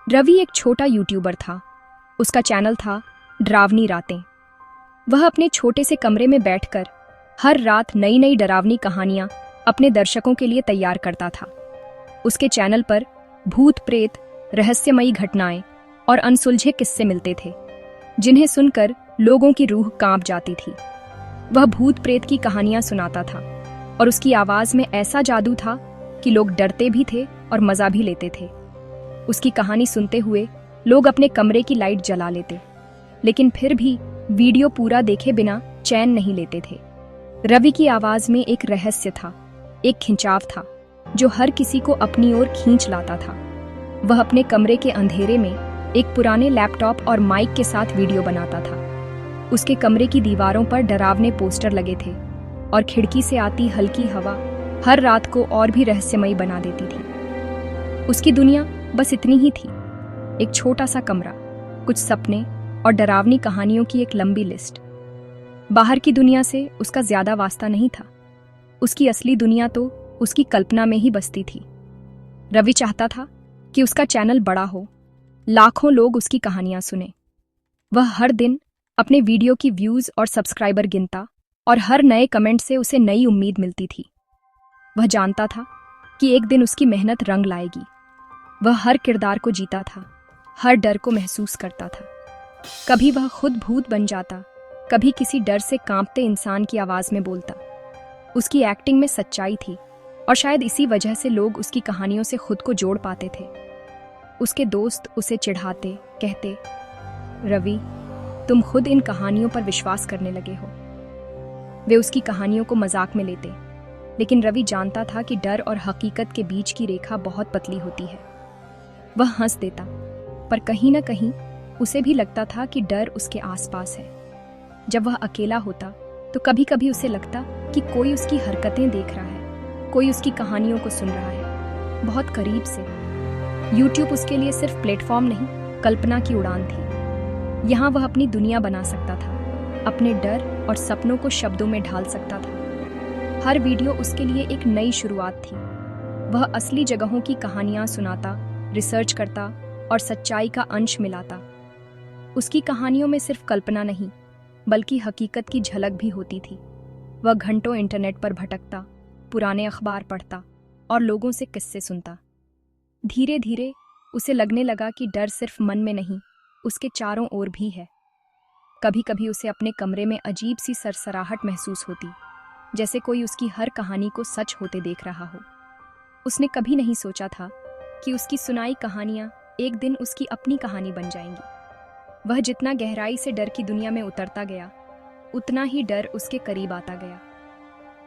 रवि एक छोटा यूट्यूबर था। उसका चैनल था डरावनी रातें। वह अपने छोटे से कमरे में बैठकर हर रात नई नई डरावनी कहानियां अपने दर्शकों के लिए तैयार करता था। उसके चैनल पर भूत प्रेत, रहस्यमयी घटनाएं और अनसुलझे किस्से मिलते थे, जिन्हें सुनकर लोगों की रूह कांप जाती थी। वह भूत प्रेत की कहानियां सुनाता था और उसकी आवाज में ऐसा जादू था कि लोग डरते भी थे और मजा भी लेते थे। उसकी कहानी सुनते हुए लोग अपने कमरे की लाइट जला लेते, लेकिन फिर भी वीडियो पूरा देखे बिना चैन नहीं लेते थे। रवि की आवाज में एक रहस्य था, एक खिंचाव था जो हर किसी को अपनी ओर खींच लाता था। वह अपने कमरे के अंधेरे में एक पुराने लैपटॉप और माइक के साथ वीडियो बनाता था। उसके कमरे की दीवारों पर डरावने पोस्टर लगे थे और खिड़की से आती हल्की हवा हर रात को और भी रहस्यमयी बना देती थी। उसकी दुनिया बस इतनी ही थी, एक छोटा सा कमरा, कुछ सपने और डरावनी कहानियों की एक लंबी लिस्ट। बाहर की दुनिया से उसका ज्यादा वास्ता नहीं था। उसकी असली दुनिया तो उसकी कल्पना में ही बसती थी। रवि चाहता था कि उसका चैनल बड़ा हो, लाखों लोग उसकी कहानियां सुने। वह हर दिन अपने वीडियो की व्यूज और सब्सक्राइबर गिनता और हर नए कमेंट से उसे नई उम्मीद मिलती थी। वह जानता था कि एक दिन उसकी मेहनत रंग लाएगी। वह हर किरदार को जीता था, हर डर को महसूस करता था। कभी वह खुद भूत बन जाता, कभी किसी डर से कांपते इंसान की आवाज में बोलता। उसकी एक्टिंग में सच्चाई थी और शायद इसी वजह से लोग उसकी कहानियों से खुद को जोड़ पाते थे। उसके दोस्त उसे चिढ़ाते, कहते, रवि, तुम खुद इन कहानियों पर विश्वास करने लगे हो। वे उसकी कहानियों को मजाक में लेते, लेकिन रवि जानता था कि डर और हकीकत के बीच की रेखा बहुत पतली होती है। वह हंस देता, पर कहीं ना कहीं उसे भी लगता था कि डर उसके आसपास है। जब वह अकेला होता तो कभी कभी उसे लगता कि कोई उसकी हरकतें देख रहा है, कोई उसकी कहानियों को सुन रहा है, बहुत करीब से। यूट्यूब उसके लिए सिर्फ प्लेटफॉर्म नहीं, कल्पना की उड़ान थी। यहाँ वह अपनी दुनिया बना सकता था, अपने डर और सपनों को शब्दों में ढाल सकता था। हर वीडियो उसके लिए एक नई शुरुआत थी। वह असली जगहों की कहानियां सुनाता, रिसर्च करता और सच्चाई का अंश मिलाता। उसकी कहानियों में सिर्फ कल्पना नहीं, बल्कि हकीकत की झलक भी होती थी। वह घंटों इंटरनेट पर भटकता, पुराने अखबार पढ़ता और लोगों से किस्से सुनता। धीरे धीरे उसे लगने लगा कि डर सिर्फ मन में नहीं, उसके चारों ओर भी है। कभी कभी उसे अपने कमरे में अजीब सी सरसराहट महसूस होती, जैसे कोई उसकी हर कहानी को सच होते देख रहा हो। उसने कभी नहीं सोचा था कि उसकी सुनाई कहानियां एक दिन उसकी अपनी कहानी बन जाएंगी। वह जितना गहराई से डर की दुनिया में उतरता गया, उतना ही डर उसके करीब आता गया।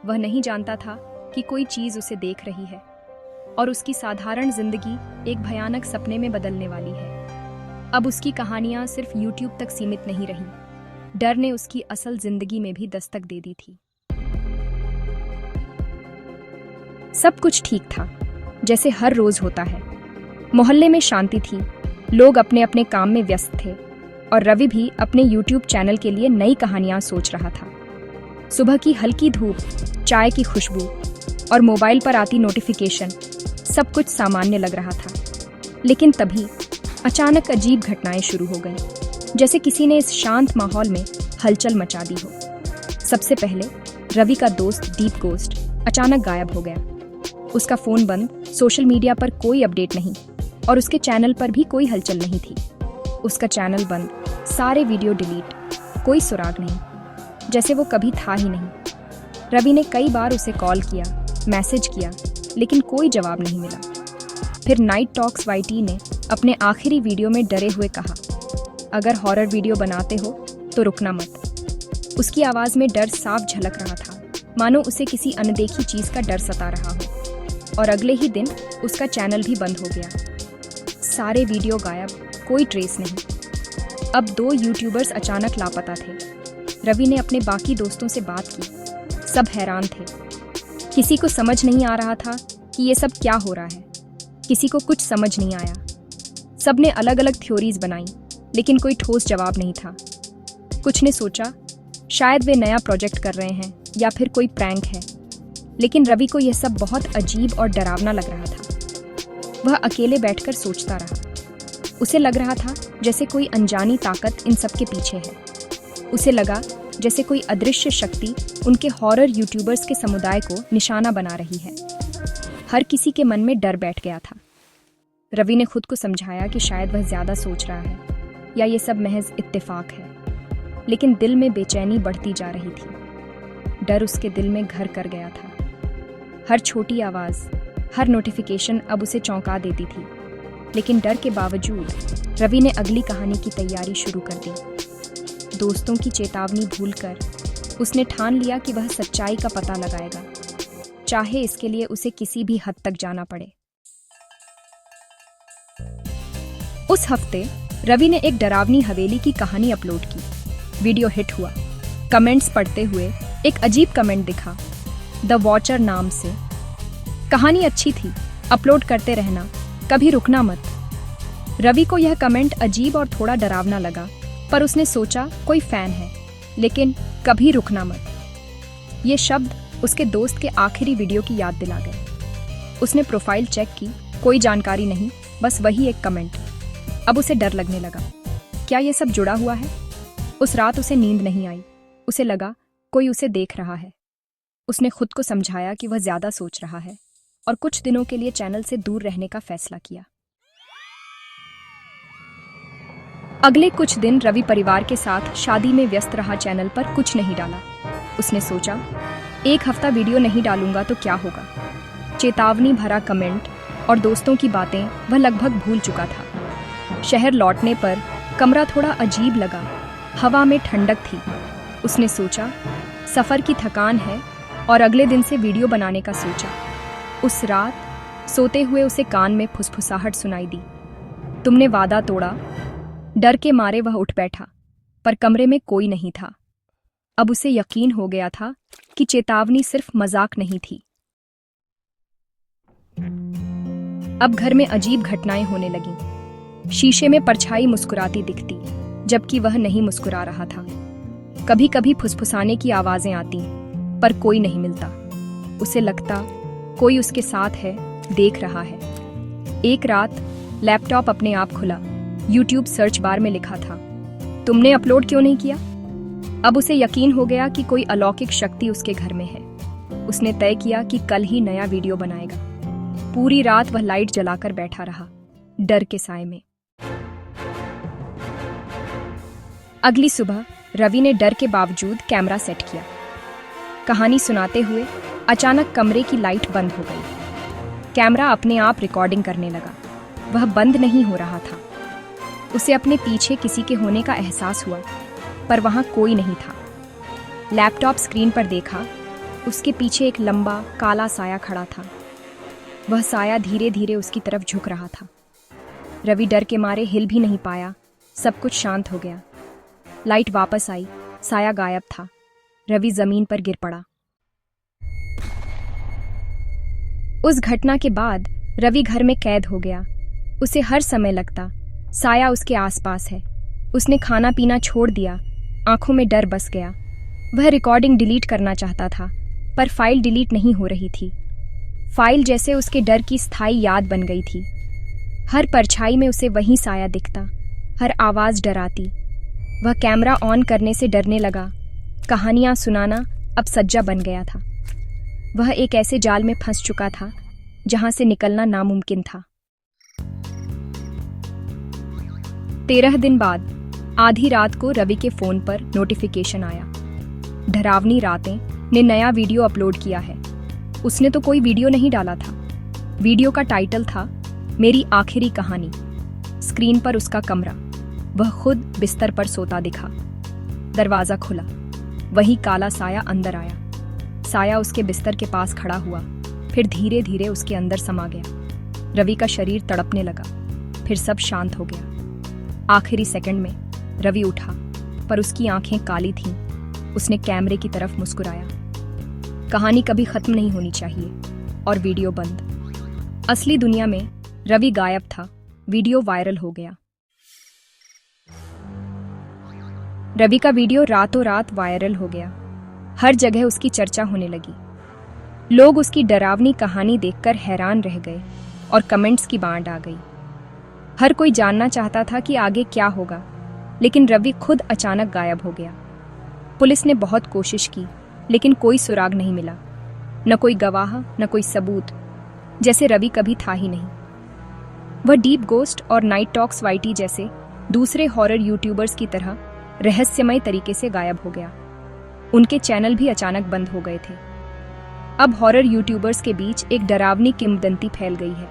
वह नहीं जानता था कि कोई चीज उसे देख रही है और उसकी साधारण जिंदगी एक भयानक सपने में बदलने वाली है। अब उसकी कहानियां सिर्फ यूट्यूब तक सीमित नहीं रहीं, डर ने उसकी असल जिंदगी में भी दस्तक दे दी थी। सब कुछ ठीक था, जैसे हर रोज होता है। मोहल्ले में शांति थी, लोग अपने अपने काम में व्यस्त थे और रवि भी अपने यूट्यूब चैनल के लिए नई कहानियां सोच रहा था। सुबह की हल्की धूप, चाय की खुशबू और मोबाइल पर आती नोटिफिकेशन, सब कुछ सामान्य लग रहा था। लेकिन तभी अचानक अजीब घटनाएं शुरू हो गईं, जैसे किसी ने इस शांत माहौल में हलचल मचा दी हो। सबसे पहले रवि का दोस्त डीप गोस्ट अचानक गायब हो गया। उसका फोन बंद, सोशल मीडिया पर कोई अपडेट नहीं और उसके चैनल पर भी कोई हलचल नहीं थी। उसका चैनल बंद, सारे वीडियो डिलीट, कोई सुराग नहीं, जैसे वो कभी था ही नहीं। रवि ने कई बार उसे कॉल किया, मैसेज किया, लेकिन कोई जवाब नहीं मिला। फिर नाइट टॉक्स वाईटी ने अपने आखिरी वीडियो में डरे हुए कहा, अगर हॉरर वीडियो बनाते हो तो रुकना मत। उसकी आवाज में डर साफ झलक रहा था, मानो उसे किसी अनदेखी चीज का डर सता रहा हो। और अगले ही दिन उसका चैनल भी बंद हो गया। सारे वीडियो गायब, कोई ट्रेस नहीं। अब 2 यूट्यूबर्स अचानक लापता थे। रवि ने अपने बाकी दोस्तों से बात की, सब हैरान थे। किसी को समझ नहीं आ रहा था कि ये सब क्या हो रहा है, किसी को कुछ समझ नहीं आया। सब ने अलग अलग थ्योरीज बनाई, लेकिन कोई ठोस जवाब नहीं था। कुछ ने सोचा शायद वे नया प्रोजेक्ट कर रहे हैं या फिर कोई प्रैंक है, लेकिन रवि को यह सब बहुत अजीब और डरावना लग रहा था। वह अकेले बैठकर सोचता रहा। उसे लग रहा था जैसे कोई अनजानी ताकत इन सब के पीछे है। उसे लगा जैसे कोई अदृश्य शक्ति उनके हॉरर यूट्यूबर्स के समुदाय को निशाना बना रही है। हर किसी के मन में डर बैठ गया था। रवि ने खुद को समझाया कि शायद वह ज्यादा सोच रहा है या ये सब महज इत्तेफाक है, लेकिन दिल में बेचैनी बढ़ती जा रही थी। डर उसके दिल में घर कर गया था। हर छोटी आवाज, हर नोटिफिकेशन अब उसे चौंका देती थी। लेकिन डर के बावजूद रवि ने अगली कहानी की तैयारी शुरू कर दी। दोस्तों की चेतावनी भूलकर उसने ठान लिया कि वह सच्चाई का पता लगाएगा, चाहे इसके लिए उसे किसी भी हद तक जाना पड़े। उस हफ्ते रवि ने एक डरावनी हवेली की कहानी अपलोड की। वीडियो हिट हुआ। कमेंट्स पढ़ते हुए एक अजीब कमेंट दिखा, द वॉचर नाम से। कहानी अच्छी थी, अपलोड करते रहना, कभी रुकना मत। रवि को यह कमेंट अजीब और थोड़ा डरावना लगा, पर उसने सोचा कोई फैन है, लेकिन कभी रुकना मत। ये शब्द उसके दोस्त के आखिरी वीडियो की याद दिला गए। उसने प्रोफाइल चेक की, कोई जानकारी नहीं, बस वही एक कमेंट। अब उसे डर लगने लगा। क्या ये सब जुड़ा हुआ है? उस रात उसे नींद नहीं आई। उसे लगा कोई उसे देख रहा है। उसने खुद को समझाया कि वह ज्यादा सोच रहा है और कुछ दिनों के लिए चैनल से दूर रहने का फैसला किया। अगले कुछ दिन रवि परिवार के साथ शादी में व्यस्त रहा। चैनल पर कुछ नहीं डाला। उसने सोचा, एक हफ्ता वीडियो नहीं डालूंगा तो क्या होगा। चेतावनी भरा कमेंट और दोस्तों की बातें वह लगभग भूल चुका था। शहर लौटने पर कमरा थोड़ा अजीब लगा। हवा में ठंडक थी। उसने सोचा, सफर की थकान है, और अगले दिन से वीडियो बनाने का सोचा। उस रात सोते हुए उसे कान में फुसफुसाहट सुनाई दी, तुमने वादा तोड़ा। डर के मारे वह उठ बैठा, पर कमरे में कोई नहीं था। अब उसे यकीन हो गया था कि चेतावनी सिर्फ मजाक नहीं थी। अब घर में अजीब घटनाएं होने लगीं। शीशे में परछाई मुस्कुराती दिखती, जबकि वह नहीं मुस्कुरा रहा था। कभी कभी फुसफुसाने की आवाजें आती, पर कोई नहीं मिलता। उसे लगता कोई उसके साथ है, देख रहा है। एक रात लैपटॉप अपने आप खुला। यूट्यूब सर्च बार में लिखा था, तुमने अपलोड क्यों नहीं किया? अब उसे यकीन हो गया कि कोई अलौकिक शक्ति उसके घर में है। उसने तय किया कि कल ही नया वीडियो बनाएगा। पूरी रात वह लाइट जलाकर बैठा रहा, डर के साए में। अगली सुबह रवि ने डर के बावजूद कैमरा सेट किया। कहानी सुनाते हुए अचानक कमरे की लाइट बंद हो गई। कैमरा अपने आप रिकॉर्डिंग करने लगा। वह बंद नहीं हो रहा था। उसे अपने पीछे किसी के होने का एहसास हुआ, पर वहां कोई नहीं था। लैपटॉप स्क्रीन पर देखा, उसके पीछे एक लंबा काला साया खड़ा था। वह साया धीरे धीरे उसकी तरफ झुक रहा था। रवि डर के मारे हिल भी नहीं पाया। सब कुछ शांत हो गया। लाइट वापस आई, साया गायब था। रवि जमीन पर गिर पड़ा। उस घटना के बाद रवि घर में कैद हो गया। उसे हर समय लगता साया उसके आसपास है। उसने खाना पीना छोड़ दिया। आंखों में डर बस गया। वह रिकॉर्डिंग डिलीट करना चाहता था, पर फाइल डिलीट नहीं हो रही थी। फाइल जैसे उसके डर की स्थायी याद बन गई थी। हर परछाई में उसे वही साया दिखता, हर आवाज डराती। वह कैमरा ऑन करने से डरने लगा। कहानियां सुनाना अब सज्जा बन गया था। वह एक ऐसे जाल में फंस चुका था जहां से निकलना नामुमकिन था। 13 दिन बाद आधी रात को रवि के फोन पर नोटिफिकेशन आया, डरावनी रातें ने नया वीडियो अपलोड किया है। उसने तो कोई वीडियो नहीं डाला था। वीडियो का टाइटल था, मेरी आखिरी कहानी। स्क्रीन पर उसका कमरा। वह खुद बिस्तर पर सोता दिखा। दरवाजा खुला। वही काला साया अंदर आया। साया उसके बिस्तर के पास खड़ा हुआ, फिर धीरे धीरे उसके अंदर समा गया। रवि का शरीर तड़पने लगा। फिर सब शांत हो गया। आखिरी सेकंड में रवि उठा, पर उसकी आंखें काली थीं। उसने कैमरे की तरफ मुस्कुराया। कहानी कभी खत्म नहीं होनी चाहिए। और वीडियो बंद। असली दुनिया में रवि गायब था। वीडियो वायरल हो गया। रवि का वीडियो रातों रात वायरल हो गया। हर जगह उसकी चर्चा होने लगी। लोग उसकी डरावनी कहानी देखकर हैरान रह गए और कमेंट्स की बाढ़ आ गई। हर कोई जानना चाहता था कि आगे क्या होगा, लेकिन रवि खुद अचानक गायब हो गया। पुलिस ने बहुत कोशिश की, लेकिन कोई सुराग नहीं मिला। न कोई गवाह, न कोई सबूत, जैसे रवि कभी था ही नहीं। वह डीप गोस्ट और नाइट टॉक्स वाईटी जैसे दूसरे हॉरर यूट्यूबर्स की तरह रहस्यमय तरीके से गायब हो गया। उनके चैनल भी अचानक बंद हो गए थे। अब हॉरर यूट्यूबर्स के बीच एक डरावनी किंवदंती फैल गई है।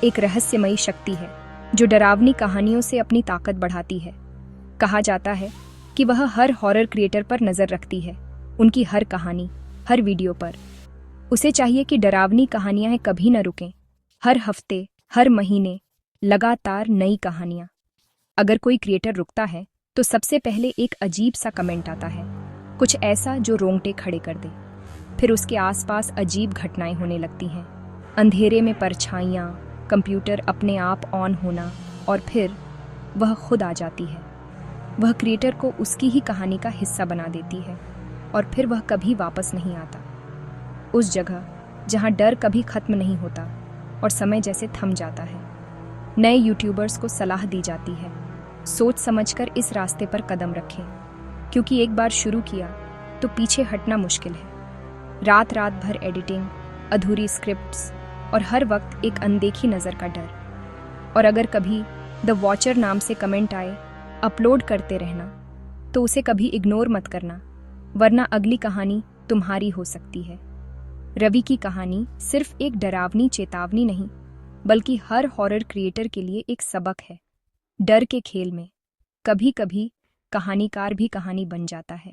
एक रहस्यमयी शक्ति है जो डरावनी कहानियों से अपनी ताकत बढ़ाती है। कहा जाता है कि वह हर हॉरर क्रिएटर पर नजर रखती है, उनकी हर कहानी, हर वीडियो पर। उसे चाहिए कि डरावनी कहानियां कभी न रुकें। हर हफ्ते, हर महीने लगातार नई कहानियां। अगर कोई क्रिएटर रुकता है तो सबसे पहले एक अजीब सा कमेंट आता है, कुछ ऐसा जो रोंगटे खड़े कर दे। फिर उसके आसपास अजीब घटनाएं होने लगती हैं। अंधेरे में परछाइयां, कंप्यूटर अपने आप ऑन होना, और फिर वह खुद आ जाती है। वह क्रिएटर को उसकी ही कहानी का हिस्सा बना देती है, और फिर वह कभी वापस नहीं आता। उस जगह जहां डर कभी खत्म नहीं होता और समय जैसे थम जाता है। नए यूट्यूबर्स को सलाह दी जाती है, सोच समझकर इस रास्ते पर कदम रखें, क्योंकि एक बार शुरू किया तो पीछे हटना मुश्किल है। रात रात भर एडिटिंग, अधूरी स्क्रिप्ट्स और हर वक्त एक अनदेखी नज़र का डर। और अगर कभी द वॉचर नाम से कमेंट आए, अपलोड करते रहना, तो उसे कभी इग्नोर मत करना, वरना अगली कहानी तुम्हारी हो सकती है। रवि की कहानी सिर्फ एक डरावनी चेतावनी नहीं, बल्कि हर हॉरर क्रिएटर के लिए एक सबक है। डर के खेल में कभी कभी कहानीकार भी कहानी बन जाता है।